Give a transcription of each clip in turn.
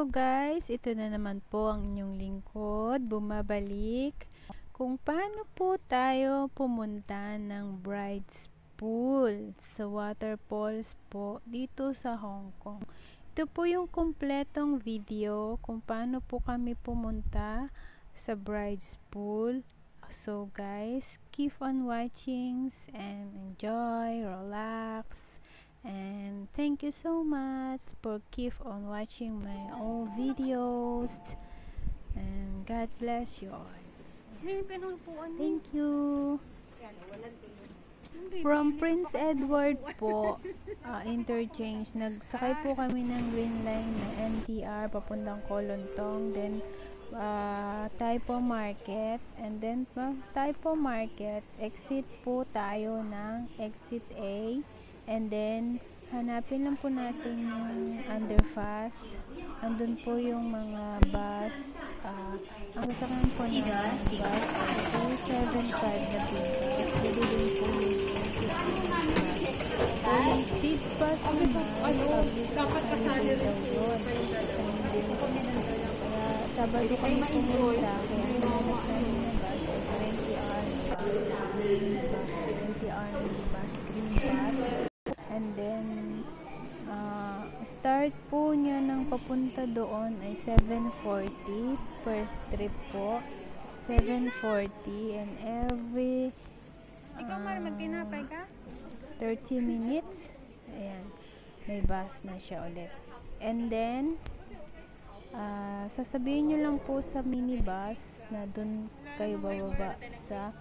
Hello guys, ito na naman po ang inyong lingkod, bumabalik kung paano po tayo pumunta ng bride's pool sa Waterfall's po dito sa Hong Kong. Ito po yung kumpletong video kung paano po kami pumunta sa bride's pool. So guys, keep on watching and enjoy, relax. And thank you so much for keep on watching my old videos, and God bless you all. Thank you. From Prince Eduard po, interchange, nagsakay po kami ng green line na MTR papuntang Kawloon Tong, then Tai Po market, and then Tai Po market exit po tayo ng exit A. And then, hanapin lang po natin yung underpass. Andun po yung mga bus. Ang sasakyan po ng bus 275 na big. Pwede din po yung 250 bus. So, yung big bus naman, dapat kasali rin po kaya Sabado kami pumunta. Kaya hinanap namin na bus. 20R bus, green bus. And then, start po niya ng papunta doon ay 7:40 first trip po. 7:40 and every 30 minutes, ayan, may bus na siya ulit. And then, sasabihin nyo lang po sa minibus na doon kayo bababa sa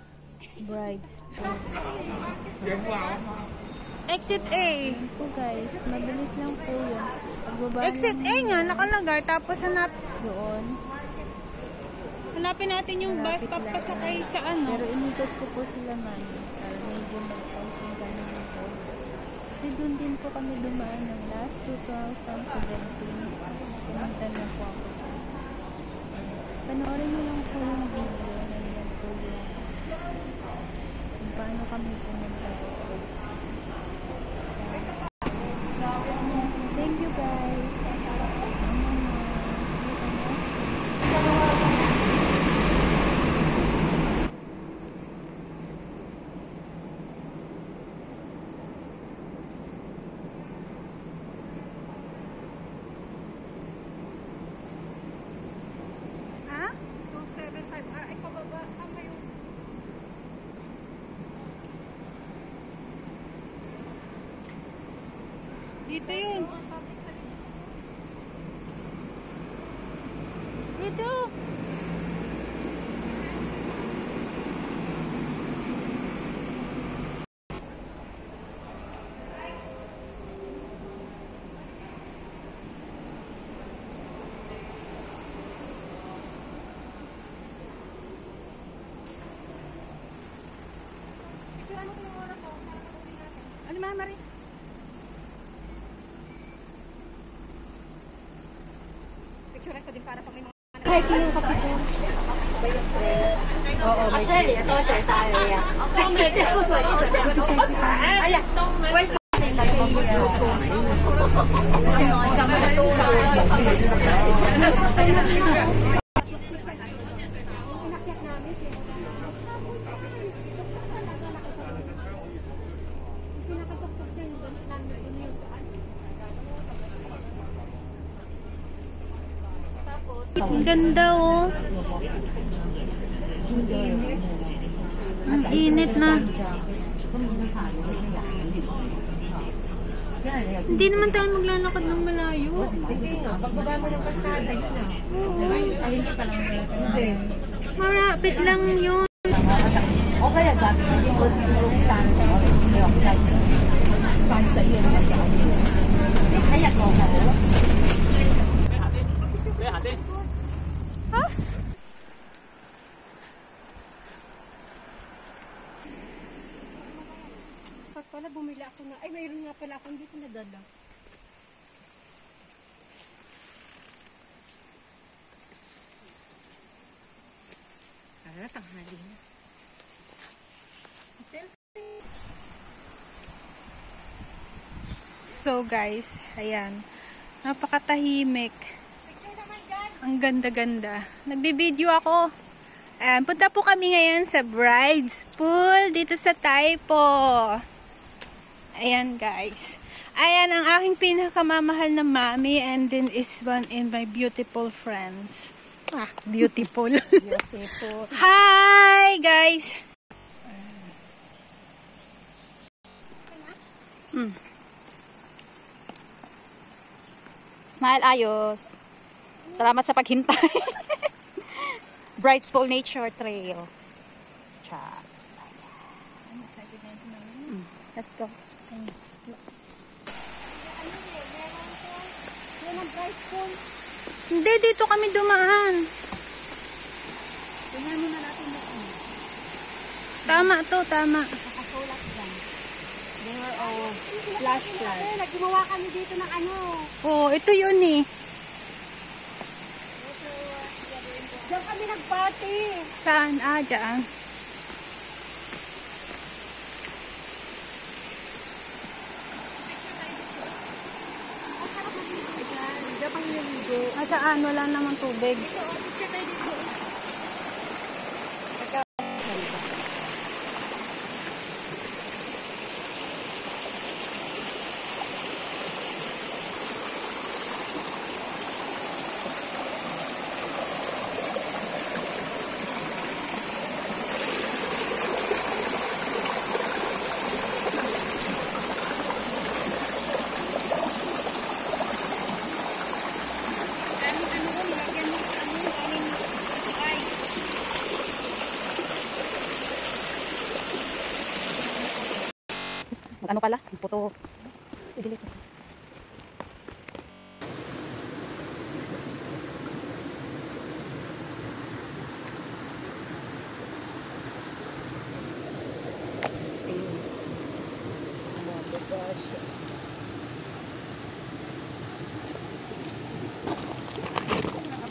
bride's pool. Exit A. Po guys, mabilis lang po yun. Exit A nga, nakalagay. Tapos doon. Hanapin natin yung bus papasakay sa ano. Pero inikot ko po sila man. Para medyo mag-counting kami nito. Kasi doon din po kami dumaan ng last 2017. Pumunta na po ako dyan. Panoorin nyo lang po yung video. Nandiyan po yung kung paano kami pumunta po. Thank you guys. Ha? 275. Ay, pababa. Saan kayo? Dito yun. Dito. Ano mga Marie? Picture ko din para pag may mga Hiking yung kasi po. Oo, may actually, ito siya sa area. Ay, wait. Ang ganda oh. Ang init na. Hindi naman tayo maglalakad ng malayo. Hindi nga, pagbaba mo ng kalsada, yun na. Ay, hindi pa lang. Hindi. Marapit lang yun. O kaya dati, hindi mo tinurungan sa iyo na kaya ko sa Ha? Pag pala bumili ako na, ay mayroon nga pala akong dito nadala. Tanghali na. So guys, ayan, napakatahimik. Ang ganda-ganda. Nagbibideo ako. Ayan, punta po kami ngayon sa bride's pool dito sa Tai Po. Ayan guys. Ayan ang aking pinakamamahal na mami, and then is one in my beautiful friends. Beautiful. Beautiful. Hi guys. Smile, ayos. Salamat sa paghintay. Bright Pool Nature Trail. Just like that. Let's go. Thanks. Yan ang Bright Pool. Hindi, dito kami dumaan. Tingnan muna natin doon. Tama to, tama. Nakasulat lang. They were all flash. Naggumawa kami dito ng ano. Oh, ito yun eh. Diyan kami nagparty. Saan? Ah, dyan. Diyan pang niligo. Saan? Wala namang tubig. Ito, picture tayo dito. Ano pala? Ang photo. I-delete.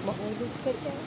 Mahulog ka siya.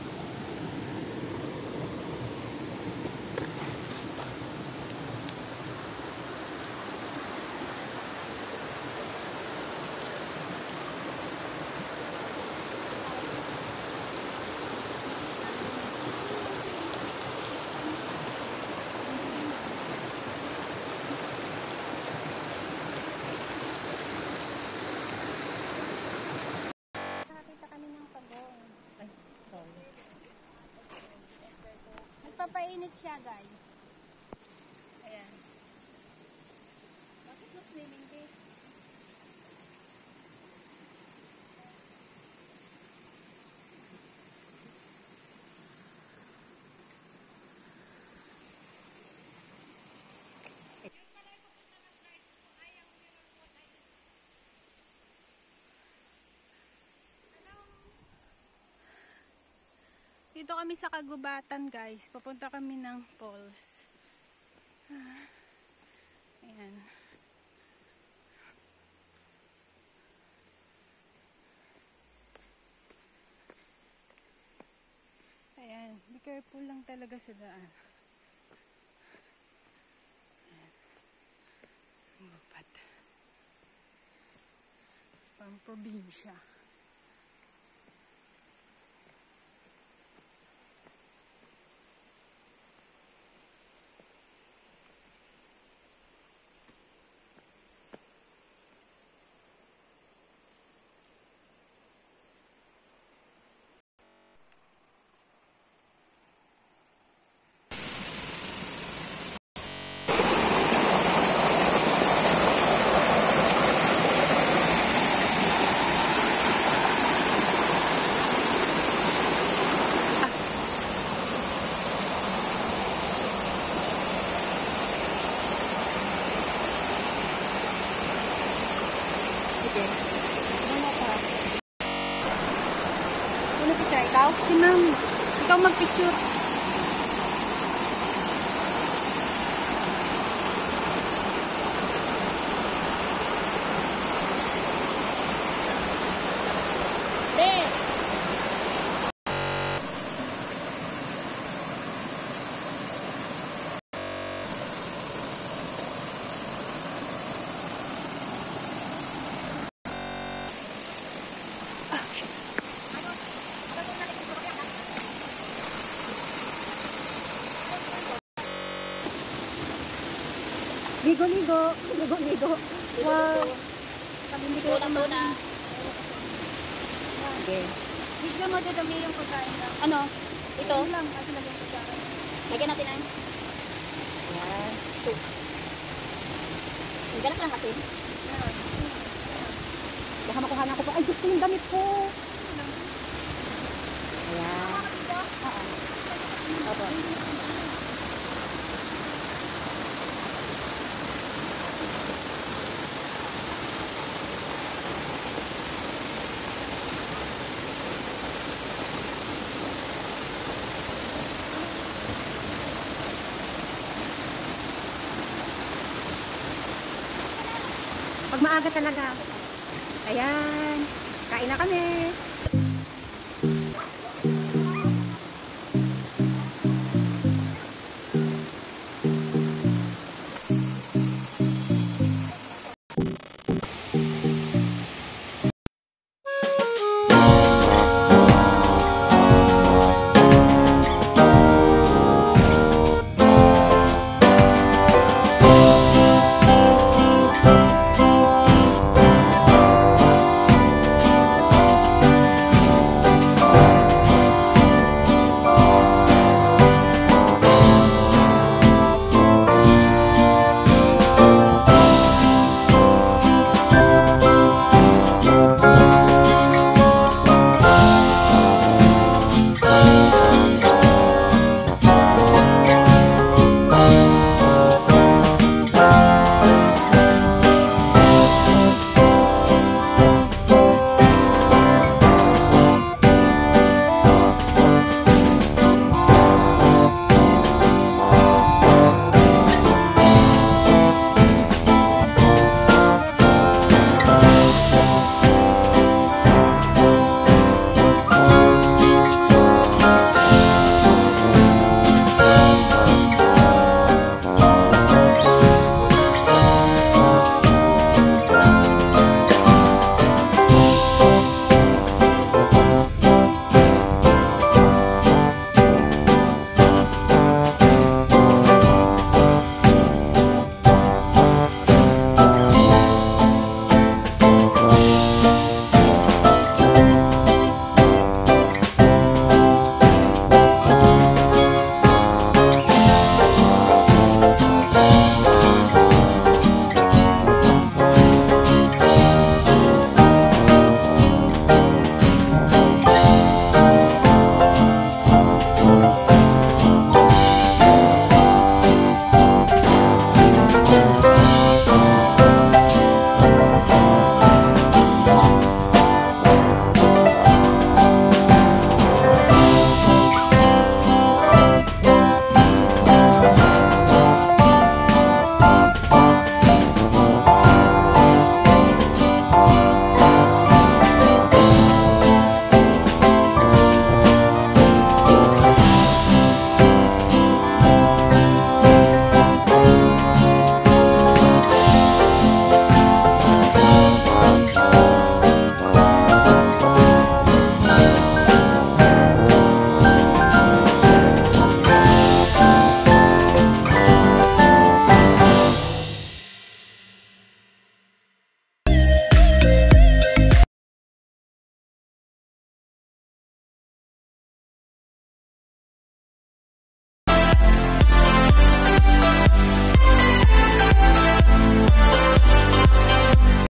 Nagpapainit siya guys. Ayan. Bakit mas swimming day? Dito kami sa kagubatan guys. Papunta kami ng falls. Ayan. Ayan. Be careful lang talaga sa daan. Ayan. Gubat. Pang probinsya. Ikaw? Si ma'am, ikaw mag-picture. Ligo-ligo. Ligo-ligo. Wow. Pag hindi kayo Tuna. Okay. Bigla mo dadami yung pagkain lang. Ano? Ito? Ito lang, kasi lagyan ko dyan. Lagyan natin ang... Yan. Ganap lang kasi. Baka makuha na ako pa. Ay, gusto yung damit ko. Ayan. Opo. Pag maaga talaga. Ayan. Kain na kami.